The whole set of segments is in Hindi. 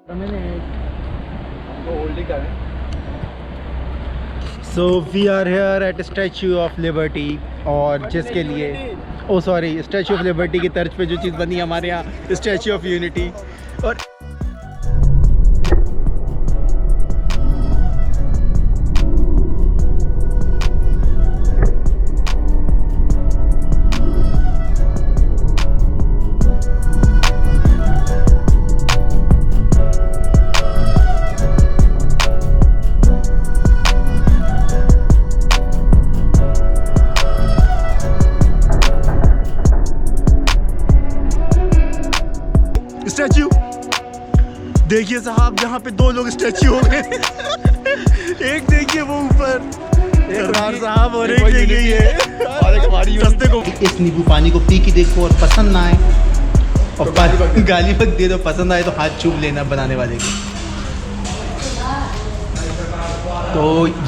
So we are here at Statue of Liberty और जिसके लिए स्टैचू ऑफ लिबर्टी की तर्ज पे जो चीज़ बनी हमारे यहाँ स्टैचू ऑफ यूनिटी। और स्टैचू देखिए साहब, यहाँ पे दो लोग स्टैचू हो गए। एक देखिए वो ऊपर सरदार साहब और एक देखिए ये सस्ते को। इस नींबू पानी को पी के देखो और पसंद ना आए और गाली वक्त दे दो, पसंद आए तो हाथ चूम लेना बनाने वाले को। तो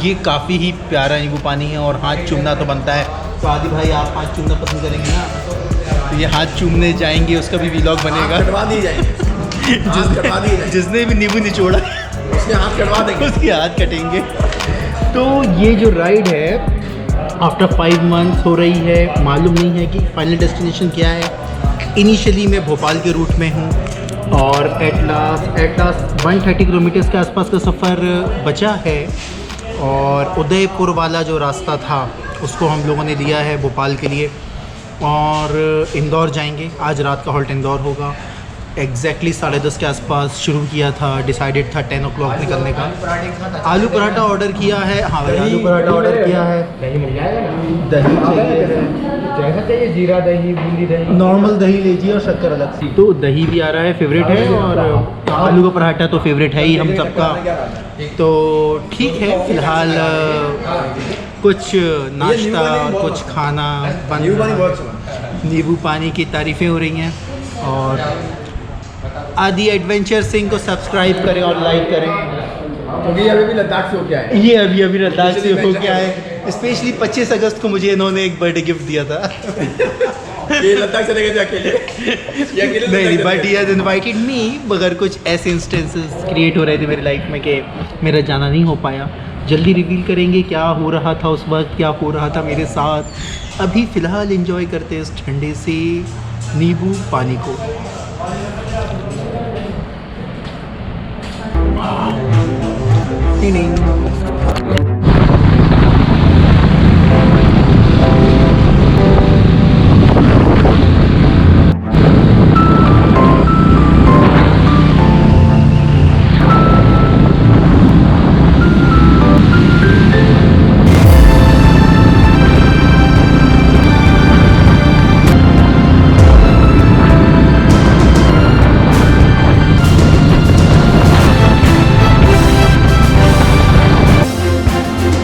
ये काफ़ी ही प्यारा नींबू पानी है और हाथ चूमना तो बनता है। तो आदि भाई आप हाथ चूमना पसंद करेंगे ना, तो ये हाथ चूमने जाएंगे, उसका भी व्लॉग बनेगा। कटवा दिए जाएंगे जिसने भी नींबू निचोड़ा उसके हाथ कटवा देंगे, उसके हाथ कटेंगे। तो ये जो राइड है आफ्टर 5 मंथ्स हो रही है, मालूम नहीं है कि फाइनल डेस्टिनेशन क्या है। इनिशियली मैं भोपाल के रूट में हूँ और एट लास्ट 130 किलोमीटर्स के आसपास का सफ़र बचा है और उदयपुर वाला जो रास्ता था उसको हम लोगों ने लिया है भोपाल के लिए और इंदौर जाएंगे। आज रात का हॉल्ट इंदौर होगा। एग्जैक्टली 10:30 के आसपास शुरू किया था, डिसाइडेड था 10 o'clock निकलने का। आलू पराठा ऑर्डर किया है। हाँ भाई, आलू पराठा ऑर्डर किया है। दही मिल जाएगा, दही चाहिए, जैसा चाहिए, जीरा दही, बूंदी दही, नॉर्मल दही लीजिए और शक्कर अलग सी। तो दही भी आ रहा है, फेवरेट है, और आलू का पराठा तो फेवरेट है ही हम सबका। तो ठीक है, फ़िलहाल कुछ नाश्ता और कुछ खाना नींबू पानी की तारीफ़ें हो रही हैं। और आदि एडवेंचर सिंह को सब्सक्राइब करें और लाइक करें, क्योंकि ये अभी लद्दाख से होके आए। ये अभी लद्दाख से होके आए। स्पेशली 25 अगस्त को मुझे इन्होंने एक बर्थडे गिफ्ट दिया था। ये लद्दाख चले गए थे अकेले नहीं, but he has invited me. मगर कुछ ऐसे इंस्टेंसेस क्रिएट हो रहे थे मेरी लाइफ में कि मेरा जाना नहीं हो पाया। जल्दी रिवील करेंगे क्या हो रहा था उस वक्त, क्या हो रहा था मेरे साथ। अभी फ़िलहाल एंजॉय करते हैं इस ठंडे से नींबू पानी को।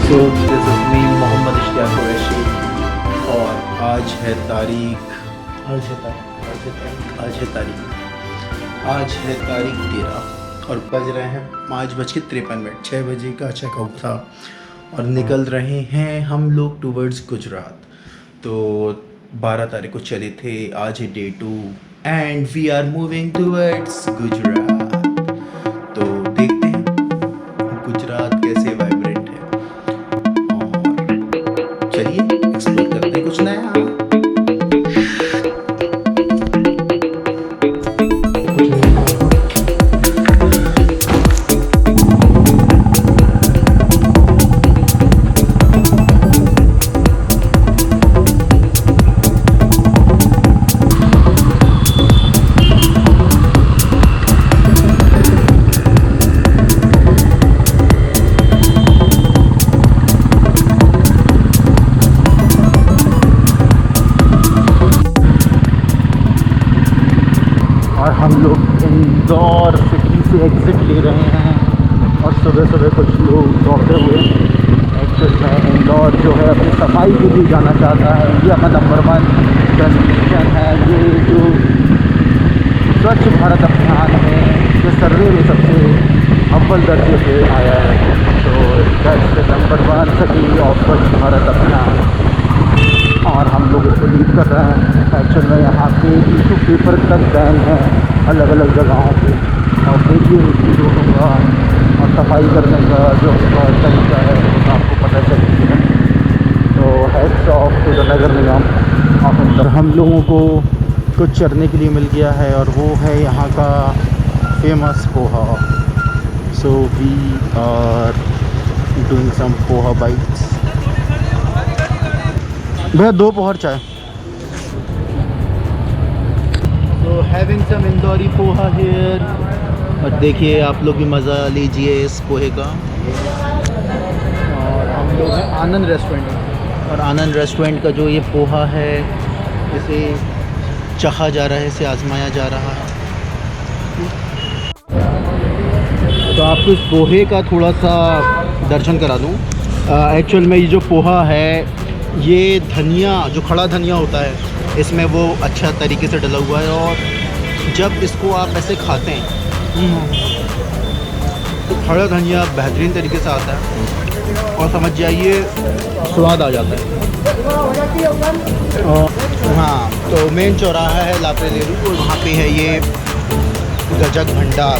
So this is me, Mohammad Ishtiyaq Qureshi, और आज है तारीख 13 और बज रहे हैं 5:53। 6 बजे का चेकआउट था और निकल रहे हैं हम लोग टूवर्ड्स गुजरात। तो 12 तारीख को चले थे, आज है Day 2 and we are moving towards Gujarat. तो देखते हैं गुजरात कैसे वाइब्रेंट है और चलिए एक्सप्लोर करते हैं कुछ नया। और हम लोग इंदौर सिटी से एग्ज़िट ले रहे हैं और सुबह सुबह कुछ लोग दौड़ते हुए। एक्चुअल में इंदौर जो है अपनी सफाई के लिए जाना चाहता है। इंडिया का नंबर 1 डेस्टिनेशन है। ये जो स्वच्छ भारत अभियान है, जो सर्वे में सबसे अव्वल दर्जे पे आया है। तो that's the number 1 city of स्वच्छ भारत अभियान और हम लोग इसको लीड कर रहे हैं। एक्चुअल में यहाँ पे टिश्यू पेपर तक बैन है अलग अलग जगहों पे। और देखिए इसकी जो होगा और सफाई करने का जो होगा तरीका है वो आपको पता चलेगा। तो हेड्स ऑफ टू द नगर निगम ऑफ इंदौर। हम लोगों को कुछ चरने के लिए मिल गया है और वो है यहाँ का famous poha. So we are doing some poha bites. भैया 2 पोहा चाय। तो having some Indori poha here. और देखिए आप लोग भी मज़ा लीजिए इस पोहे का। और हम लोग हैं आनंद रेस्टोरेंट में, और आनंद रेस्टोरेंट का जो ये पोहा है इसे चाहा जा रहा है, इसे आजमाया जा रहा है। तो आपको इस पोहे का थोड़ा सा दर्शन करा दूँ। एक्चुअल में ये जो पोहा है ये धनिया, जो खड़ा धनिया होता है इसमें वो अच्छा तरीके से डला हुआ है। और जब इसको आप ऐसे खाते हैं तो खड़ा धनिया बेहतरीन तरीके से आता है और समझ जाइए स्वाद आ जाता है। हाँ, तो मेन चौराहा है लापरे लेरू और वहाँ पे है ये गजक भंडार,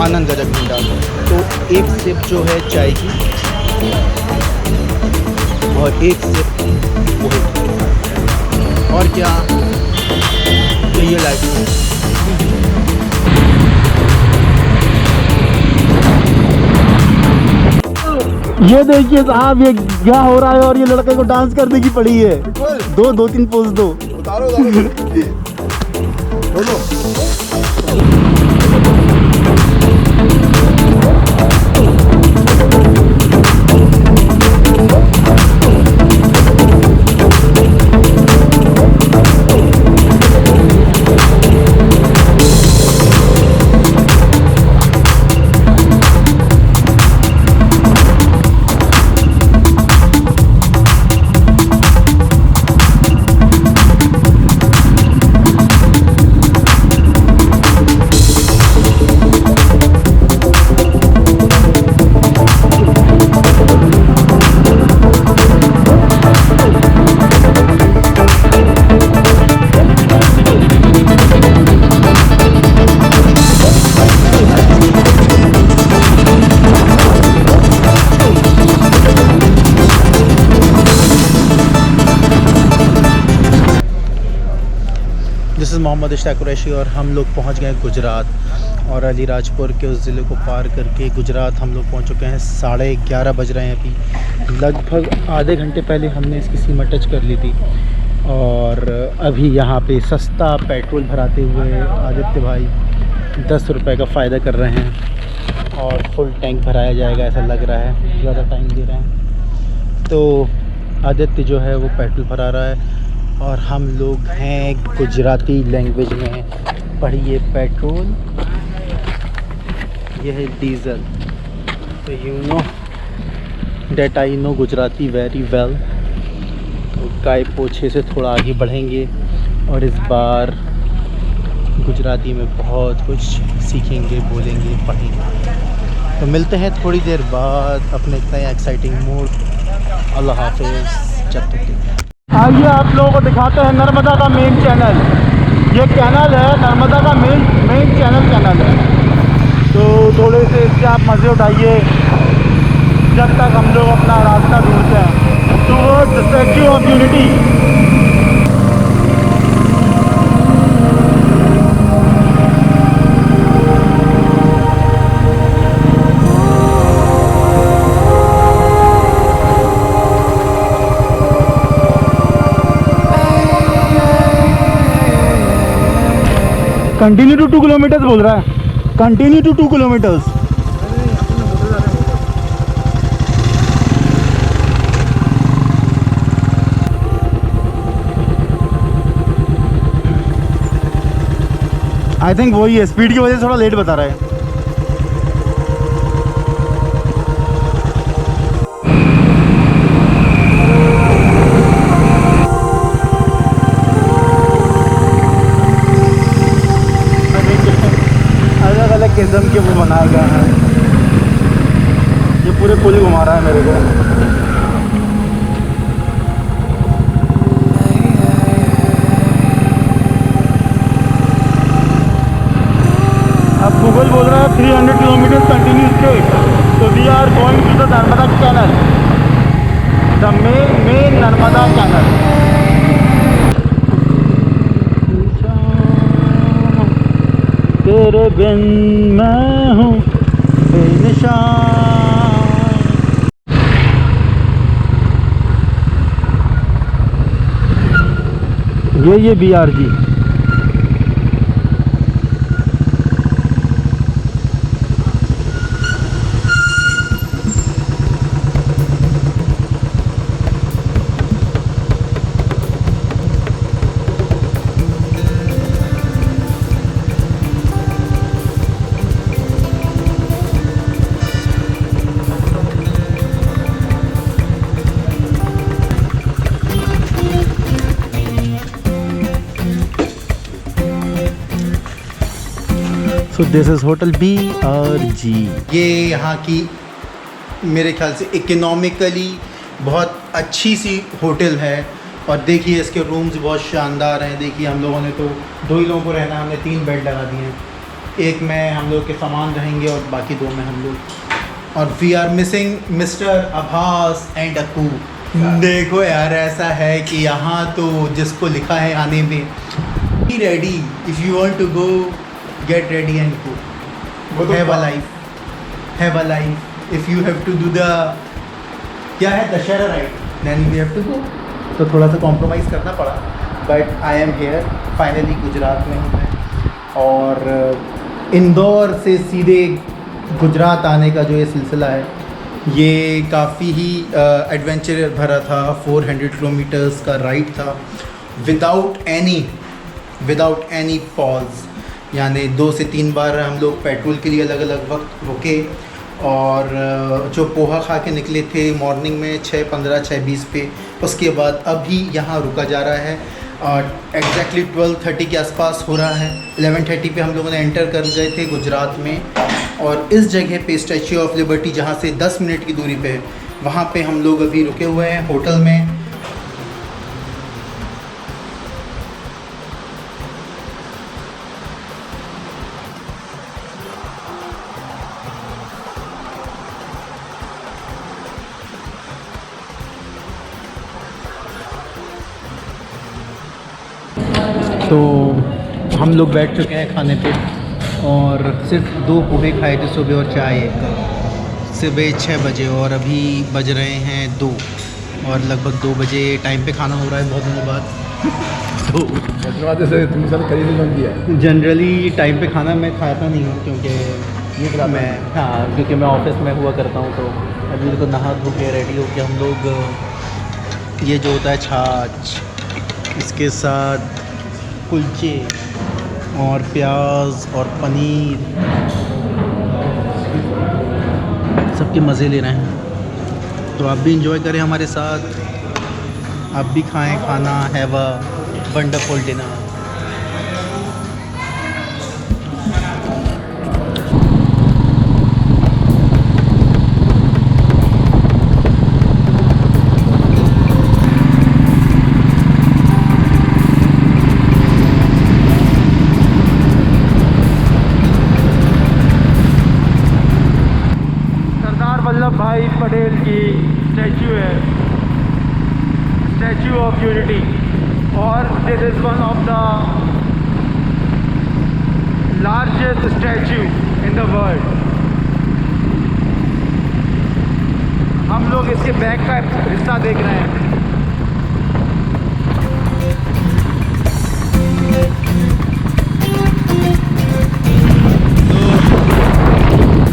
आनंद गजक भंडार। तो एक सिप जो है चाय की और एक सिप पोहे की, और क्या चाहिए लाइफ। ये देखिए साहब ये क्या हो रहा है, और ये लड़के को डांस करने की पड़ी है। दो 3 पोज दो। उतारो बोलो। दिस इज़ मोहम्मद इश्ताक कुरैशी और हम लोग पहुंच गए गुजरात। और अलीराजपुर के उस ज़िले को पार करके गुजरात हम लोग पहुंच चुके हैं। 11:30 बज रहे हैं अभी। लगभग आधे घंटे पहले हमने इसकी सीमा टच कर ली थी। और अभी यहाँ पे सस्ता पेट्रोल भराते हुए आदित्य भाई 10 रुपये का फ़ायदा कर रहे हैं और फुल टैंक भराया जाएगा ऐसा लग रहा है, ज़्यादा टाइम दे रहे हैं। तो आदित्य जो है वो पेट्रोल भरा रहा है और हम लोग हैं गुजराती लैंग्वेज में पढ़िए पेट्रोल, यह है डीज़ल। तो you know that I know Gujarati very well. तो गाय पोछे से थोड़ा आगे बढ़ेंगे और इस बार गुजराती में बहुत कुछ सीखेंगे, बोलेंगे, पढ़ेंगे। तो मिलते हैं थोड़ी देर बाद अपने इतना एक्साइटिंग मूड। अल्लाह हाफिज़। जब तक आइए आप लोगों को दिखाते हैं नर्मदा का मेन चैनल। ये कैनल है नर्मदा का मेन कैनल है। तो थोड़े से इससे आप मज़े उठाइए जब तक हम लोग अपना रास्ता ढूंढते हैं towards Statue of Unity. Continue to 2 kilometres बोल रहा है, continue to 2 kilometres. I think वही है, स्पीड की वजह से थोड़ा लेट बता रहा है। किस्म के वो बनाया गया है। ये पूरे पुल घुमा रहा है मेरे को। अब गूगल बोल रहा है 300 kilometers continuous straight. So we are going to the Narmada Canal, the main Narmada Canal. तेरे बिन मैं हूँ बेनिशान। ये BRG। So this is hotel BRG। ये यहाँ की मेरे ख्याल से इकोनॉमिकली बहुत अच्छी सी होटल है। और देखिए इसके रूम्स बहुत शानदार हैं। देखिए हम लोगों ने तो 2 ही लोगों को रहना है, हमने 3 बेड लगा दिए हैं। एक में हम लोग के सामान रहेंगे और बाकी 2 में हम लोग। और we are missing Mister Abbas and Akku. देखो यार ऐसा है कि यहाँ तो जिसको लिखा है आने में be ready, if you want to go get ready and go. Have a life. Have a life. If you have to do the क्या है Dussehra ride, then we have to go. तो थोड़ा सा कॉम्प्रोमाइज़ करना पड़ा, but I am here. Finally Gujarat में हूँ मैं। और इंदौर से सीधे गुजरात आने का जो ये सिलसिला है ये काफ़ी ही एडवेंचर भरा था। 400 किलोमीटर्स का राइड था विदाउट एनी पॉज। यानी 2 से 3 बार हम लोग पेट्रोल के लिए अलग अलग वक्त रुके। और जो पोहा खा के निकले थे मॉर्निंग में 6:15 6:20 पे, उसके बाद अभी यहाँ रुका जा रहा है। एग्जैक्टली 12:30 के आसपास हो रहा है। 11:30 पे हम लोगों ने एंटर कर गए थे गुजरात में। और इस जगह पे स्टैच्यू ऑफ लिबर्टी जहाँ से 10 मिनट की दूरी पे है, वहाँ पे हम लोग अभी रुके हुए हैं होटल में। तो हम लोग बैठ चुके हैं खाने पे और सिर्फ 2 पोहे खाए थे सुबह और चाय। सुबह 6 बजे और अभी बज रहे हैं 2 और लगभग 2 बजे टाइम पे खाना हो रहा है बहुत दिनों बाद। तो जनरली टाइम पे खाना मैं खाता नहीं हूँ क्योंकि मैं ऑफिस में हुआ करता हूँ। तो अभी तो नहा धो के रेडी हो के हम लोग ये जो होता है छाछ, इसके साथ कुलचे और प्याज और पनीर, सबके मज़े ले रहे हैं। तो आप भी इंजॉय करें हमारे साथ, आप भी खाएं खाना। Have a wonderful dinner. Vallabh भाई पटेल की स्टैचू है, स्टैचू ऑफ यूनिटी। और this is one of the largest statue in the world. हम लोग इसके बैक का हिस्सा देख रहे हैं।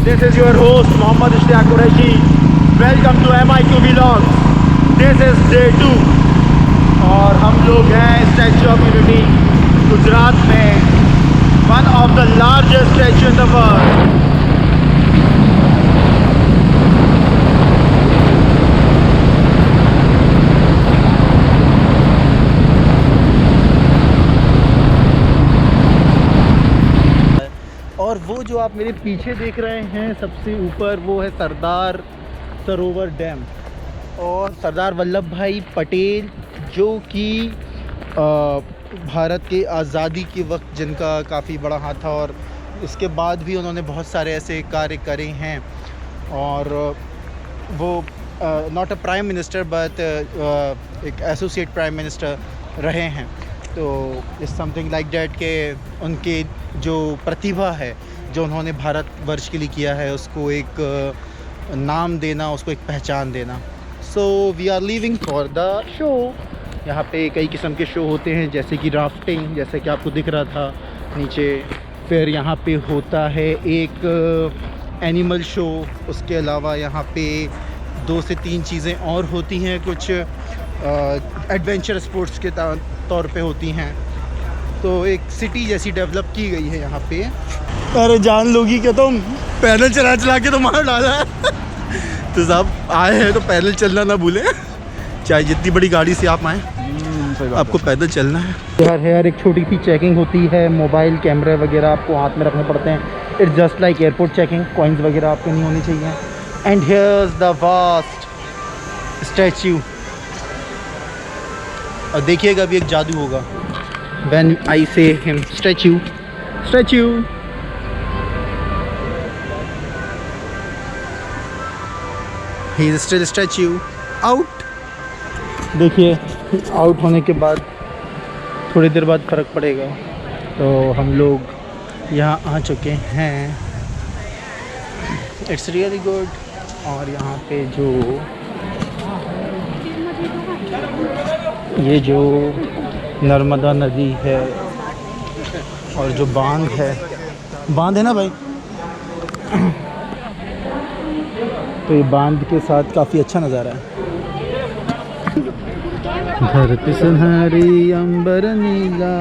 This is your host Mohammad Ishtiaq Qureshi. Welcome to MIQ Vlogs. This is day 2 और हम लोग हैं स्टैचू ऑफ यूनिटी गुजरात में, one of the largest statue in the world. और वो जो आप मेरे पीछे देख रहे हैं सबसे ऊपर, वो है सरदार सरोवर डैम। और सरदार वल्लभ भाई पटेल जो कि भारत के आज़ादी के वक्त जिनका काफ़ी बड़ा हाथ था और इसके बाद भी उन्होंने बहुत सारे ऐसे कार्य करे हैं और वो not a prime minister but एक एसोसिएट प्राइम मिनिस्टर रहे हैं। तो इट्स समथिंग लाइक डैट के उनके जो प्रतिभा है जो उन्होंने भारतवर्ष के लिए किया है उसको एक नाम देना, उसको एक पहचान देना। So we are leaving for the show. यहाँ पे कई किस्म के शो होते हैं जैसे कि राफ्टिंग, जैसे कि आपको दिख रहा था नीचे। फिर यहाँ पे होता है एक एनिमल शो। उसके अलावा यहाँ पे 2 से 3 चीज़ें और होती हैं, कुछ एडवेंचर स्पोर्ट्स के तौर पे होती हैं। तो एक सिटी जैसी डेवलप की गई है यहाँ पे। अरे जान लोगी क्या तुम, पैदल चला के तो मार डाला है। तो साहब आए हैं तो पैदल चलना ना भूलें, चाहे जितनी बड़ी गाड़ी से आप आएँ आपको पैदल चलना है। यार एक छोटी सी चेकिंग होती है, मोबाइल कैमरे वगैरह आपको हाथ में रखने पड़ते हैं। It's just like airport checking, coins वगैरह आपके नहीं होनी चाहिए। And here's the vast statue. और देखिएगा अभी एक जादू होगा when I say him statue statue. He is still statue. Out. देखिए आउट होने के बाद थोड़ी देर बाद फ़र्क पड़ेगा। तो हम लोग यहाँ आ चुके हैं। It's really good. और यहाँ पे ये जो नर्मदा नदी है और जो बांध है ना भाई, तो ये बांध के साथ काफ़ी अच्छा नज़ारा है। धरती सुनहरी अंबर नीला।